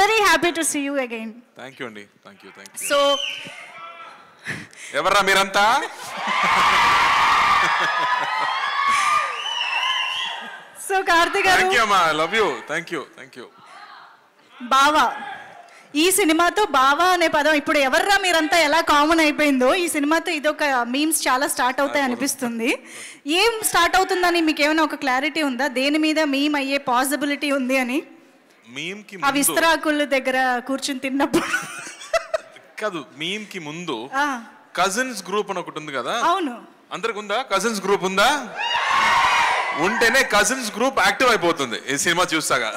Very happy to see you again. Thank you అండి, thank you. So ఎవర్రా మీరంతా? So Karthik గారు, థ్యాంక్ యూ అమ్మా, I love you. Thank you. బావా, ఈ సినిమాతో బావా అనే పదం ఇప్పుడు ఎవర్రా మీరంతా ఎలా కామన్ అయిపోయిందో, ఈ సినిమాతో ఇదొక మీమ్స్ చాలా స్టార్ట్ అవుతాయి అనిపిస్తుంది. ఏం స్టార్ట్ అవుతుందని మీకు ఏమైనా ఒక క్లారిటీ ఉందా? దేని మీద మీమ్ అయ్యే పాసిబిలిటీ ఉంది అని? ఆ విస్తరాకుల దగ్గర కూర్చుని తిన్నప్పుడు కాదు, మీమ్ కి ముందు కజిన్స్ గ్రూప్ అని ఒకటి ఉంది కదా. అవును, అందరికి ఉందా? కజిన్స్ గ్రూప్ ఉందా? ఉంటేనే కజిన్స్ గ్రూప్ యాక్టివ్ అయిపోతుంది ఈ సినిమా చూస్తాగా.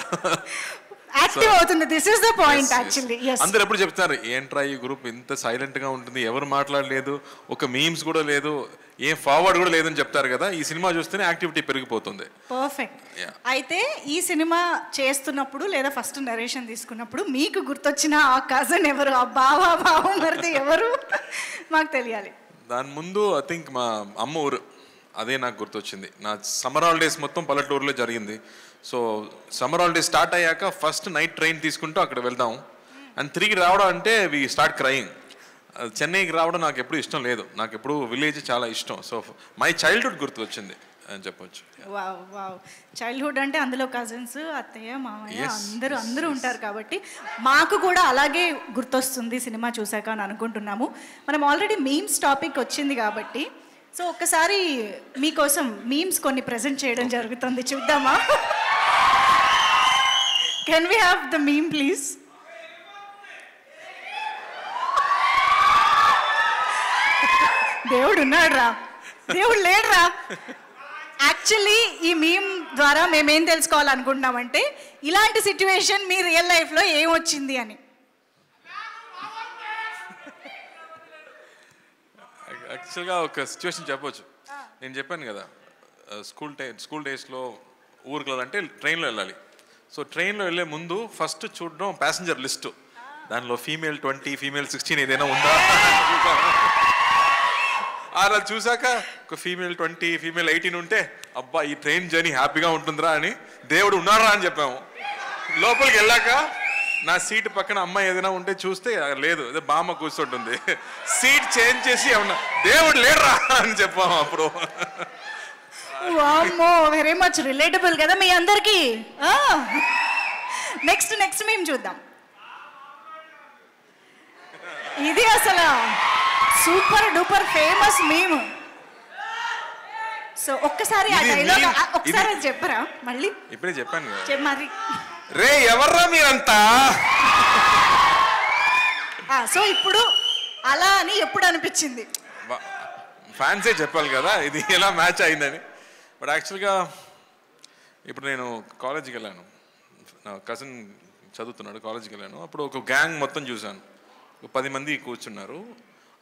యాక్టివ్ అవుతుంది. This is the point actually. అందరు ఎప్పుడు చెప్తున్నారు, ఏంట్రా ఈ గ్రూప్ ఇంత సైలెంట్ గా ఉంటుంది, ఎవరు మాట్లాడలేదు, ఒక మీమ్స్ కూడా లేదు, ఏం ఫార్వర్డ్ కూడా లేదని చెప్తారు కదా. ఈ సినిమా చూస్తేనే యాక్టివిటీ పెరిగిపోతుంది. పర్ఫెక్ట్. అయితే ఈ సినిమా చేస్తున్నప్పుడు లేదా ఫస్ట్ నరేషన్ తీసుకున్నప్పుడు మీకు గుర్తొచ్చిన ఆ కజన్ ఎవరు, ఆ బావమరిది ఎవరు మాకు తెలియాలి. దాని ముందు ఐ థింక్ మా అమ్మ ఊరు, అదే నాకు గుర్తొచ్చింది. నా సమ్మర్ హాలిడేస్ మొత్తం పల్లెటూరులో జరిగింది. సో సమ్మర్ హాలిడేస్ స్టార్ట్ అయ్యాక ఫస్ట్ నైట్ ట్రైన్ తీసుకుంటూ అక్కడ వెళ్దాం అండ్ తిరిగి రావడం అంటే వి స్టార్ట్ క్రయింగ్. చెన్నైకి రావడం నాకు ఎప్పుడు ఇష్టం లేదు, నాకు ఎప్పుడు విలేజ్ చాలా ఇష్టం. సో మై చైల్డ్హుడ్ గుర్తుకొచ్చింది అని చెప్పొచ్చు. చైల్డ్హుడ్ అంటే అందులో కజిన్స్, అత్తయ్య, మామయ్య అందరూ ఉంటారు కాబట్టి మాకు కూడా అలాగే గుర్తొస్తుంది సినిమా చూసాక అని అనుకుంటున్నాము. మనం ఆల్రెడీ మీమ్స్ టాపిక్ వచ్చింది కాబట్టి సో ఒక్కసారి మీకోసం మీమ్స్ కొన్ని ప్రెజెంట్ చేయడం జరుగుతుంది, చూద్దామా? Can we have the meme please? దేవుడు ఉన్నాడు రా, దేవుడు లేడు రా. యాక్చువల్లీ ఈ మీమ్ ద్వారా మేమేం తెలుసుకోవాలనుకుంటున్నామంటే ఇలాంటి సిచ్యువేషన్ మీ రియల్ లైఫ్లో ఏమొచ్చింది అని. యాక్చువల్గా ఒక సిచ్యువేషన్ చెప్పొచ్చు. నేను చెప్పాను కదా, స్కూల్ డేస్లో ఊరికి వెళ్ళాలంటే ట్రైన్లో వెళ్ళాలి. సో ట్రైన్లో వెళ్ళే ముందు ఫస్ట్ చూడడం ప్యాసింజర్ లిస్టు, దానిలో ఫీమేల్ 20 ఫీమేల్ 16 ఏదైనా ఉందా అలా చూసాక ఒక ఫీమేల్ 20 ఫీమేల్ 18 ఉంటే అబ్బా ఈ ట్రైన్ జర్నీ హ్యాపీగా ఉంటుందిరా అని దేవుడు ఉన్నారా అని చెప్పాము. లోపలికి వెళ్ళాక నా సీట్ పక్కన అమ్మాయి ఏదైనా ఉంటే చూస్తే లేదు, అదే బామ్మ కూర్చుంటుంది. సీట్ చేంజ్ చేసి ఏమన్నా దేవుడు లేరా అని చెప్పాము అప్పుడు. వామ్మో, వెరీ మచ్ రిలేటబుల్ కదా మీ అందరికి. నెక్స్ట్ మేము చూద్దాం. ఇది అసలు super duper famous meme. So ఒక్కసారి ఆ డైలాగ్ ఒకసారి చెప్పరా మళ్ళీ? ఇప్పుడే చెప్పాను మరి. రే ఎవర్రా మీరంతా. సో ఇప్పుడు అలా అని ఎప్పుడు అనిపించింది? ఫ్యాన్సే చెప్పాలి కదా ఇది ఎలా మ్యాచ్ అయిందని. బట్ యాక్చువల్గా ఇప్పుడు నేను కాలేజీకి వెళ్ళాను, నా కజిన్ చదువుతున్నాడు, కాలేజీకి వెళ్ళాను. అప్పుడు ఒక గ్యాంగ్ మొత్తం చూశాను, 10 మంది కూర్చున్నారు.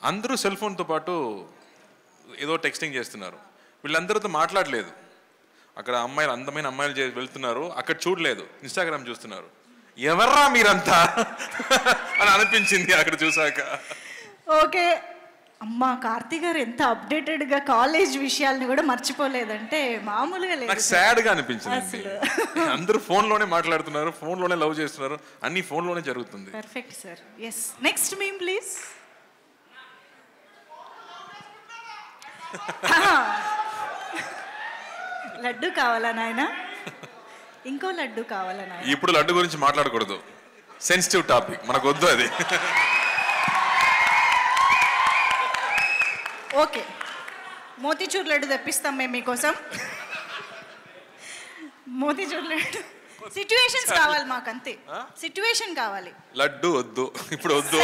అందరూ సెల్ ఫోన్తో పాటు ఏదో టెక్స్టింగ్ చేస్తున్నారు. వీళ్ళందరితో మాట్లాడలేదు. అక్కడ అమ్మాయిలు, అందమైన అమ్మాయిలు వెళ్తున్నారు, అక్కడ చూడలేదు, ఇన్స్టాగ్రామ్ చూస్తున్నారు. ఎవర్రా మీరంతా అని అనిపించింది అక్కడ చూసాక. ఓకే అమ్మా, కార్తీక్ గారు ఎంత అప్డేటెడ్గా కాలేజ్ విషయాల్ని కూడా మర్చిపోలేదంటే మామూలుగా లేదు. నాకు సాడ్గా అనిపించింది. అందరూ ఫోన్లోనే మాట్లాడుతున్నారు, ఫోన్లోనే లవ్ చేస్తున్నారు, అన్ని ఫోన్లోనే జరుగుతుంది. Perfect sir. Yes, next meme please. లడ్డు కావాలా నాయన? ఇంకో లడ్డు కావాలా నాయన? ఇప్పుడు లడ్డు గురించి మాట్లాడకూడదు, సెన్సిటివ్ టాపిక్, మనకు వద్దు అది. ఓకే, మోతీచూర్ లడ్డు తెప్పిస్తాం మేము మీకోసం. మోతీచూర్ లడ్డు సిచ్యువేషన్స్ కావాలి మాకు, అంతే. సిచ్యువేషన్ కావాలి, లడ్డు వద్దు ఇప్పుడు వద్దు.